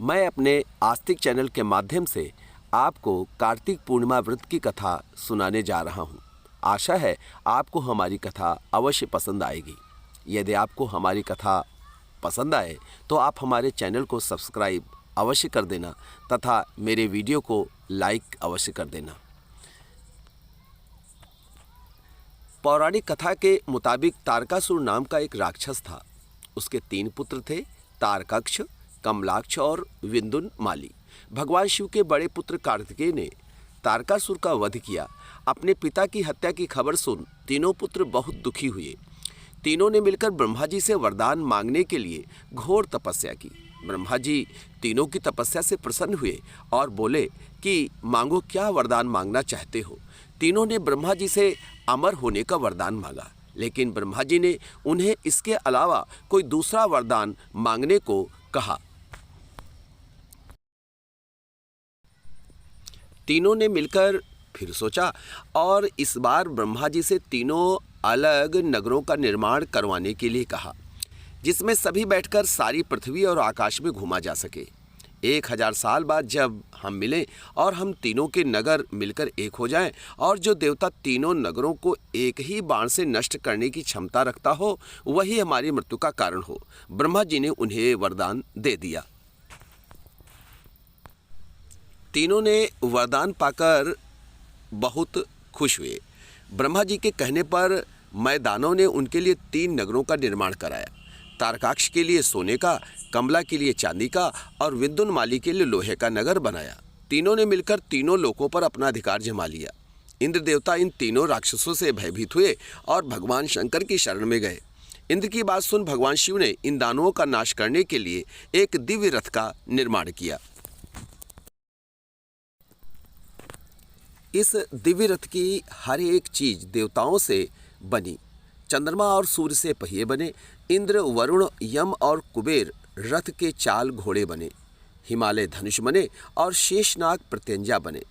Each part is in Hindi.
मैं अपने आस्तिक चैनल के माध्यम से आपको कार्तिक पूर्णिमा व्रत की कथा सुनाने जा रहा हूँ। आशा है आपको हमारी कथा अवश्य पसंद आएगी। यदि आपको हमारी कथा पसंद आए तो आप हमारे चैनल को सब्सक्राइब अवश्य कर देना तथा मेरे वीडियो को लाइक अवश्य कर देना। पौराणिक कथा के मुताबिक तारकासुर नाम का एक राक्षस था। उसके 3 पुत्र थे, तारकाक्ष, कमलाक्ष और विंदुनमाली। भगवान शिव के बड़े पुत्र कार्तिकेय ने तारकासुर का वध किया। अपने पिता की हत्या की खबर सुन तीनों पुत्र बहुत दुखी हुए। तीनों ने मिलकर ब्रह्मा जी से वरदान मांगने के लिए घोर तपस्या की। ब्रह्मा जी तीनों की तपस्या से प्रसन्न हुए और बोले कि मांगो, क्या वरदान मांगना चाहते हो। तीनों ने ब्रह्मा जी से अमर होने का वरदान मांगा, लेकिन ब्रह्मा जी ने उन्हें इसके अलावा कोई दूसरा वरदान मांगने को कहा। तीनों ने मिलकर फिर सोचा और इस बार ब्रह्मा जी से तीनों अलग नगरों का निर्माण करवाने के लिए कहा, जिसमें सभी बैठकर सारी पृथ्वी और आकाश में घूमा जा सके। 1000 साल बाद जब हम मिलें और हम तीनों के नगर मिलकर एक हो जाएं और जो देवता तीनों नगरों को एक ही बाण से नष्ट करने की क्षमता रखता हो, वही हमारी मृत्यु का कारण हो। ब्रह्मा जी ने उन्हें वरदान दे दिया। तीनों ने वरदान पाकर बहुत खुश हुए। ब्रह्मा जी के कहने पर मैदानों ने उनके लिए 3 नगरों का निर्माण कराया। तारकाक्ष के लिए सोने का, कमला के लिए चांदी का और विंदुनमाली के लिए लोहे का नगर बनाया। तीनों ने मिलकर तीनों लोकों पर अपना अधिकार जमा लिया। इंद्र देवता इन तीनों राक्षसों से भयभीत हुए और भगवान शंकर की शरण में गए। इंद्र की बात सुन भगवान शिव ने इन दानवों का नाश करने के लिए एक दिव्य रथ का निर्माण किया। इस दिव्य रथ की हर एक चीज देवताओं से बनी। चंद्रमा और सूर्य से पहिए बने। इंद्र, वरुण, यम और कुबेर रथ के चाल घोड़े बने। हिमालय धनुष बने और शेषनाग प्रत्यंजा बने।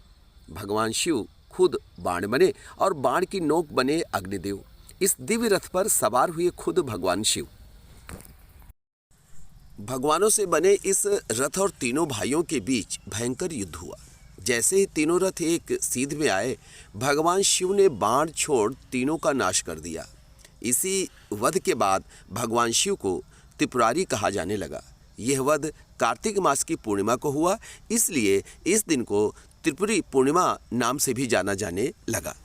भगवान शिव खुद बाण बने और बाण की नोक बने अग्निदेव। इस दिव्य रथ पर सवार हुए खुद भगवान शिव। भगवानों से बने इस रथ और तीनों भाइयों के बीच भयंकर युद्ध हुआ। जैसे ही तीनों रथ एक सीध में आए, भगवान शिव ने बाण छोड़ तीनों का नाश कर दिया। इसी वध के बाद भगवान शिव को त्रिपुरारी कहा जाने लगा। यह वध कार्तिक मास की पूर्णिमा को हुआ, इसलिए इस दिन को त्रिपुरी पूर्णिमा नाम से भी जाना जाने लगा।